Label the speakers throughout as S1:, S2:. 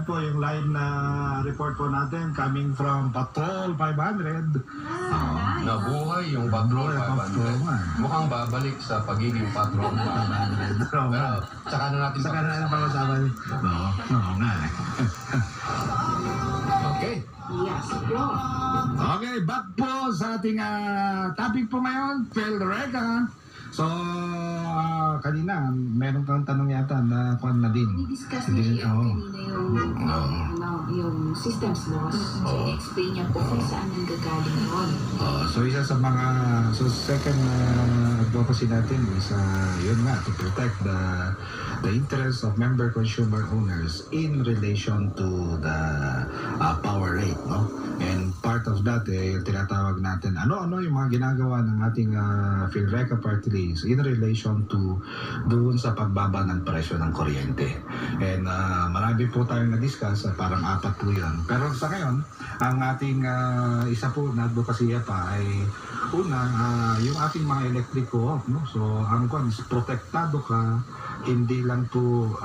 S1: po yung live na report po natin coming from Patrol 500.
S2: Nabuhay yung Patrol 500. Mukhang babalik sa pagiging Patrol 500. Pero saka na natin
S1: pag-usapan. Oo nga.
S2: Okay.
S3: Yes, bro.
S1: Okay, back po sa ating topic po ngayon, PhilReca. So, kanina, meron kang tanong yata na kung na din.
S3: Ni-discuss niya kanina yung systems loss. So, explain niya po kung saan nanggagaling yun.
S1: So, isa sa mga, second advocacy natin is, yun nga, to protect the interests of member consumer owners in relation to the power rate, no? And part of that, yung tinatawag natin, ano yung mga ginagawa ng ating PhilReca party list in relation to doon sa pagbaba ng presyo ng kuryente. And marami po tayong na-discuss, parang 4 po yun. Pero sa ngayon, ang ating isa po na advokasya pa ay una, yung ating mga electric co-op, no? So, ang kwan is protektado ka hindi lang po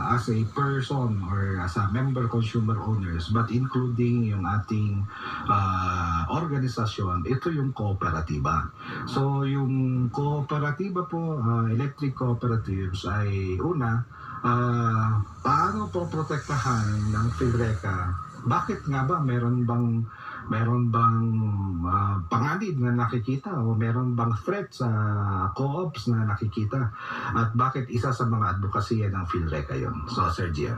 S1: as a person or as a member consumer owners, but including yung ating organisasyon, ito yung kooperatiba. So yung kooperatiba po, electric cooperatives ay una, paano po protektahan ng PhilReca? Bakit nga ba meron bang panganib na nakikita o meron bang threat sa co-ops na nakikita? At bakit isa sa mga advokasya ng PhilReca yun? So, Sir Gian.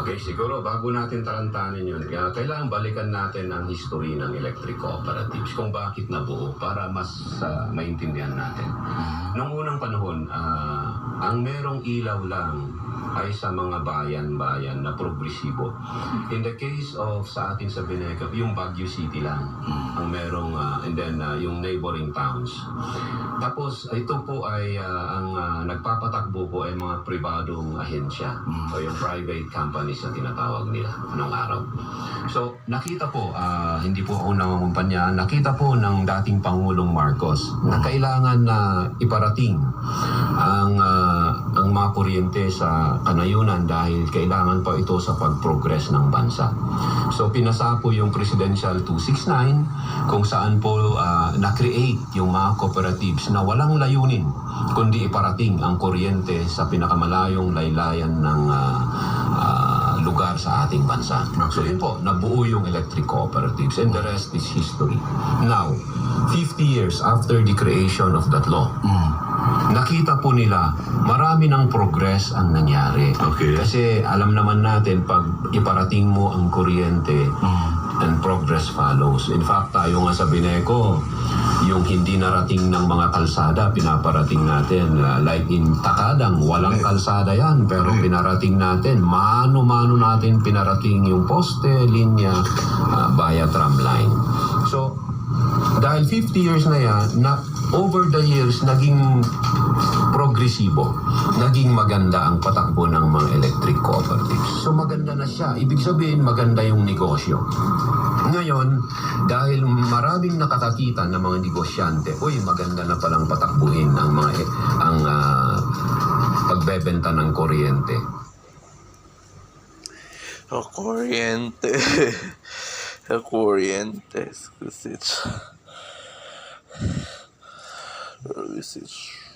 S2: Okay, siguro bago natin tarantanin yun, kailangan balikan natin ang history ng electric cooperatives, kung bakit nabuo, para mas maintindihan natin. Noong unang panahon, ang merong ilaw lang ay sa mga bayan-bayan na progresibo. In the case of sa atin sa Bineca, yung Baguio City lang ang merong, and then yung neighboring towns. Tapos ito po ay ang nagpapatakbo po ay mga pribadong ahensya o yung private companies na tinatawag nila noong araw. So nakita po, hindi po ako nangungumpanya, nakita po ng dating Pangulong Marcos na kailangan na iparating ang mga kuryente sa kanayunan dahil kailangan pa ito sa pag-progress ng bansa. So pinasa po yung Presidential 269 kung saan po na-create yung mga cooperatives na walang layunin kundi iparating ang kuryente sa pinakamalayong laylayan ng lugar sa ating bansa. So yun po, nabuo yung electric cooperatives and the rest is history. Now, 50 years after the creation of that law, nakita po nila marami ng progress ang nangyari.
S1: Okay.
S2: Kasi alam naman natin pag iparating mo ang kuryente, and progress follows. In fact, tayo nga sa Bineco, yung hindi narating ng mga kalsada, pinaparating natin. Like in Takadang, walang kalsada yan, pero pinarating natin. Mano-mano natin pinarating yung poste, linya, via tramline. So, dahil 50 years na yan, over the years, naging progresibo. Naging maganda ang patakbo ng mga electric cooperatives. So maganda na siya. Ibig sabihin, maganda yung negosyo. Ngayon, dahil maraming nakakakita ng mga negosyante, maganda na palang patakbuhin ang pagbebenta ng kuryente.
S4: Kuryente. Research.